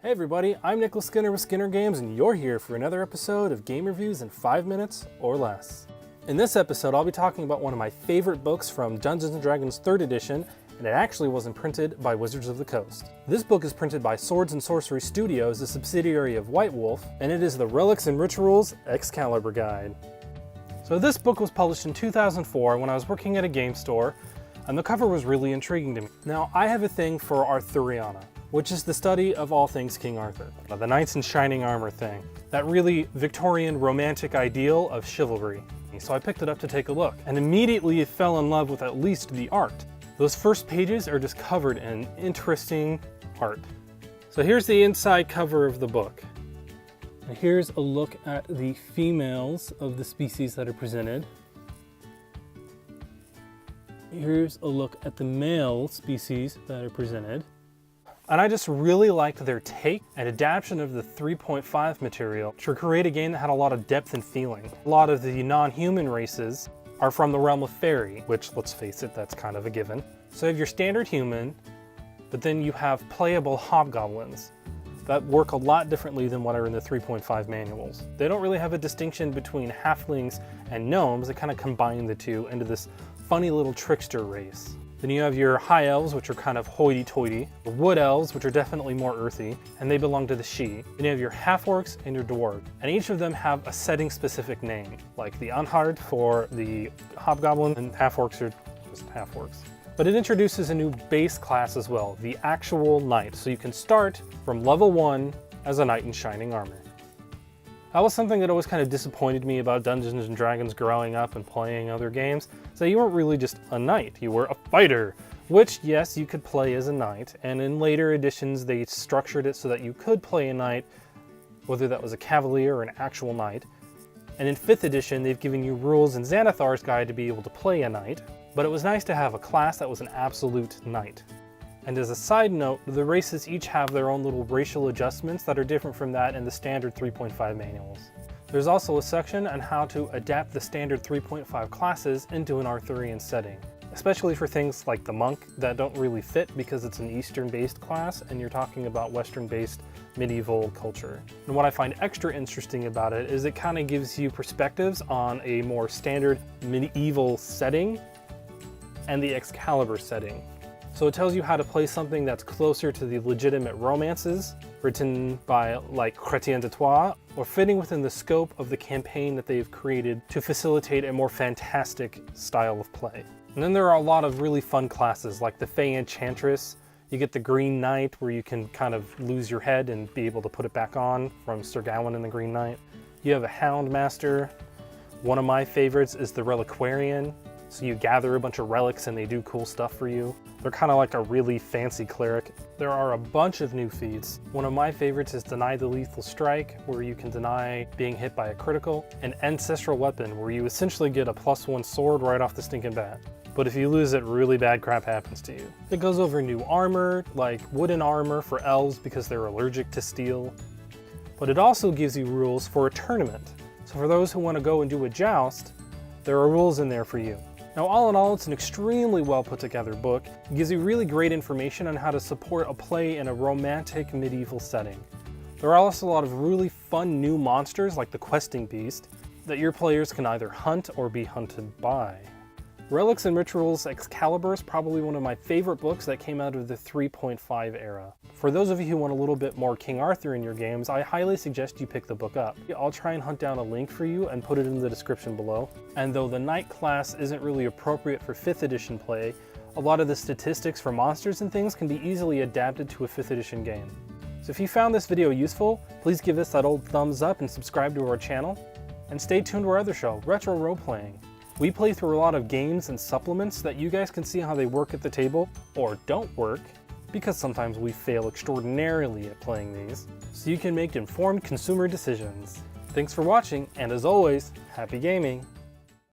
Hey everybody, I'm Nicholas Skinner with Skinner Games, and you're here for another episode of Game Reviews in 5 minutes or less. In this episode, I'll be talking about one of my favorite books from Dungeons & Dragons 3rd edition, and it actually wasn't printed by Wizards of the Coast. This book is printed by Swords and Sorcery Studio, a subsidiary of White Wolf, and it is the Relics and Rituals Excalibur Guide. So this book was published in 2004 when I was working at a game store, and the cover was really intriguing to me. Now, I have a thing for Arthuriana, which is the study of all things King Arthur. The knights in shining armor thing. That really Victorian romantic ideal of chivalry. So I picked it up to take a look, and immediately fell in love with at least the art. Those first pages are just covered in interesting art. So here's the inside cover of the book. And here's a look at the females of the species that are presented. Here's a look at the male species that are presented. And I just really liked their take and adaptation of the 3.5 material to create a game that had a lot of depth and feeling. A lot of the non-human races are from the realm of fairy, which, let's face it, that's kind of a given. So you have your standard human, but then you have playable hobgoblins that work a lot differently than what are in the 3.5 manuals. They don't really have a distinction between halflings and gnomes. They kind of combine the two into this funny little trickster race. Then you have your high elves, which are kind of hoity-toity, the wood elves, which are definitely more earthy, and they belong to the Sidhe. Then you have your half-orcs and your dwarves, and each of them have a setting-specific name, like the Anhardt for the hobgoblin, and half-orcs are just half-orcs. But it introduces a new base class as well, the actual knight, so you can start from level 1 as a knight in shining armor. That was something that always kind of disappointed me about Dungeons & Dragons growing up and playing other games, so you weren't really just a knight, you were a fighter, which, yes, you could play as a knight, and in later editions they structured it so that you could play a knight, whether that was a cavalier or an actual knight. And in 5th edition they've given you rules in Xanathar's Guide to be able to play a knight, but it was nice to have a class that was an absolute knight. And as a side note, the races each have their own little racial adjustments that are different from that in the standard 3.5 manuals. There's also a section on how to adapt the standard 3.5 classes into an Arthurian setting, especially for things like the monk that don't really fit because it's an Eastern-based class and you're talking about Western-based medieval culture. And what I find extra interesting about it is it kind of gives you perspectives on a more standard medieval setting and the Excalibur setting. So it tells you how to play something that's closer to the legitimate romances written by like Chrétien de Troyes, or fitting within the scope of the campaign that they've created to facilitate a more fantastic style of play. And then there are a lot of really fun classes like the Fey Enchantress. You get the Green Knight where you can kind of lose your head and be able to put it back on from Sir Gawain and the Green Knight. You have a Hound Master. One of my favorites is the Reliquarian. So you gather a bunch of relics and they do cool stuff for you. They're kind of like a really fancy cleric. There are a bunch of new feats. One of my favorites is Deny the Lethal Strike, where you can deny being hit by a critical, and Ancestral Weapon, where you essentially get a +1 sword right off the stinking bat. But if you lose it, really bad crap happens to you. It goes over new armor, like wooden armor for elves because they're allergic to steel. But it also gives you rules for a tournament. So for those who want to go and do a joust, there are rules in there for you. Now, all in all, it's an extremely well put together book. It gives you really great information on how to support a play in a romantic medieval setting. There are also a lot of really fun new monsters like the Questing Beast that your players can either hunt or be hunted by. Relics and Rituals Excalibur is probably one of my favorite books that came out of the 3.5 era. For those of you who want a little bit more King Arthur in your games, I highly suggest you pick the book up. I'll try and hunt down a link for you and put it in the description below. And though the Knight class isn't really appropriate for 5th edition play, a lot of the statistics for monsters and things can be easily adapted to a 5th edition game. So if you found this video useful, please give us that old thumbs up and subscribe to our channel. And stay tuned to our other show, Retro Role Playing. We play through a lot of games and supplements so that you guys can see how they work at the table, or don't work, because sometimes we fail extraordinarily at playing these, so you can make informed consumer decisions. Thanks for watching, and as always, happy gaming!